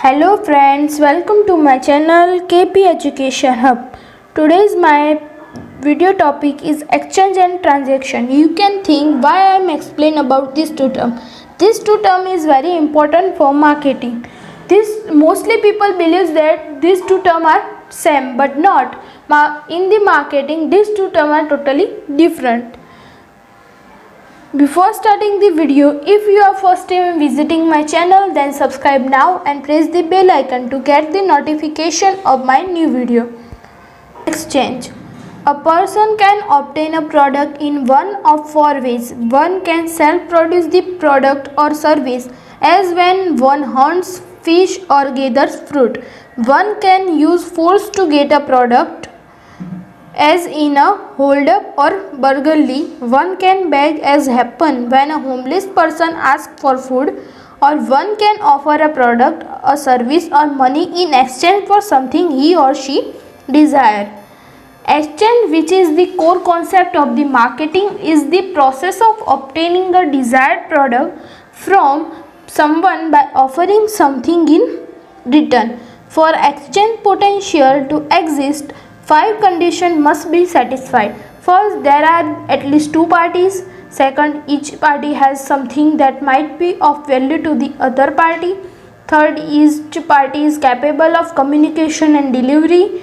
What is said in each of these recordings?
Hello friends, welcome to my channel KP Education Hub. Today's my video topic is exchange and transaction. You can think why I am explain about this two term. This two term is very important for marketing. This mostly people believes that these two term are same but not. In the marketing these two term are totally different. Before starting the video, if you are first time visiting my channel, then subscribe now and press the bell icon to get the notification of my new video. Exchange. A person can obtain a product in one of four ways. One can self-produce the product or service, as when one hunts fish or gathers fruit. One can use force to get a product, as in a hold-up or burglary. One can beg, as happen when a homeless person asks for food, or one can offer a product, a service or money in exchange for something he or she desire. Exchange, which is the core concept of the marketing, is the process of obtaining a desired product from someone by offering something in return. For exchange potential to exist, five conditions must be satisfied. First, there are at least two parties. Second, each party has something that might be of value to the other party. Third, each party is capable of communication and delivery.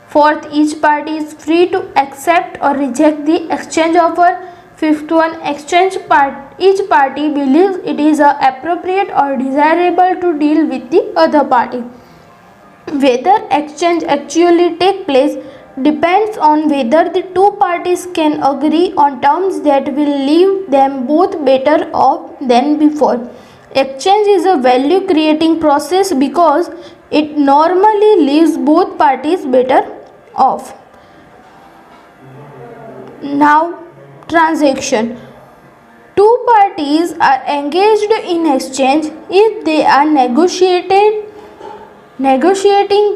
Fourth, each party is free to accept or reject the exchange offer. Fifth one, each party believes it is appropriate or desirable to deal with the other party. Whether exchange actually take place depends on whether the two parties can agree on terms that will leave them both better off than before. Exchange is a value creating process because it normally leaves both parties better off. Now, transaction. Two parties are engaged in exchange if they are negotiating,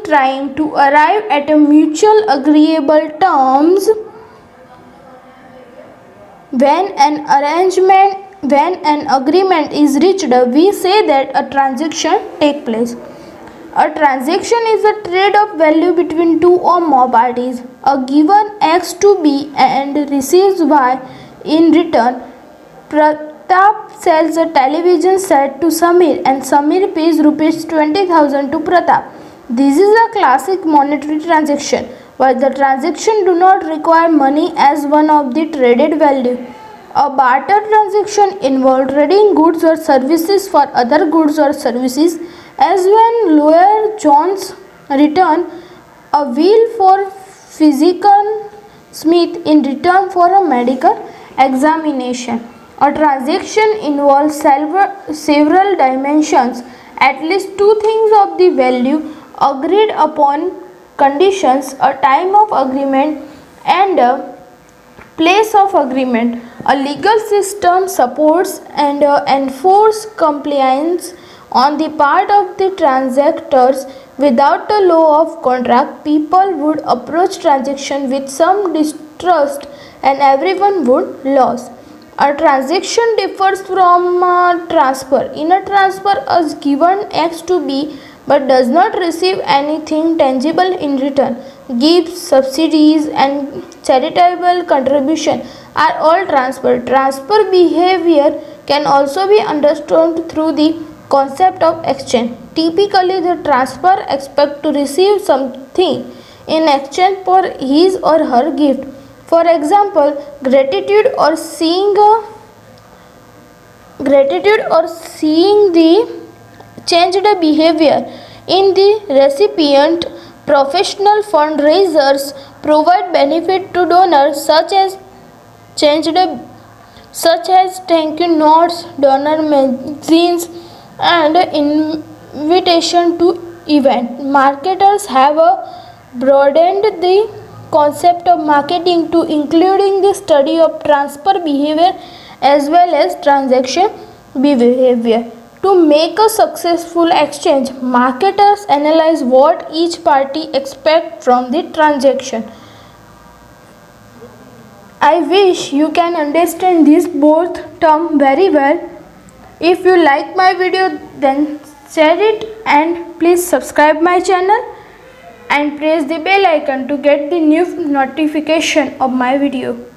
trying to arrive at a mutual agreeable terms. When an agreement is reached, we say that a transaction take place. A transaction is a trade of value between two or more parties. A given X to B and receives Y in return. Pratap sells a television set to Samir and Samir pays rupees 20,000 to Pratap. This is a classic monetary transaction, while the transaction do not require money as one of the traded value. A barter transaction involves trading goods or services for other goods or services, as when lawyer Jones return a wheel for physician Smith in return for a medical examination. A transaction involves several dimensions, at least two things of the value agreed upon, conditions, a time of agreement and a place of agreement. A legal system supports and enforces compliance on the part of the transactors. Without a law of contract, people would approach transaction with some distrust and everyone would lose. A transaction differs from a transfer. In a transfer, a given X to B but does not receive anything tangible in return. Gifts, subsidies and charitable contribution are all transfer. Transfer behavior can also be understood through the concept of exchange. Typically, the transfer expects to receive something in exchange for his or her gift. For example, gratitude or seeing the changed behavior in the recipient. Professional fundraisers provide benefit to donors such as thank you notes, donor magazines, and invitation to event. Marketers have broadened the concept of marketing to including the study of transfer behavior as well as transaction behavior. To make a successful exchange, marketers analyze what each party expects from the transaction. I wish you can understand these both terms very well. If you like my video, then share it, and please subscribe my channel and press the bell icon to get the new notification of my video.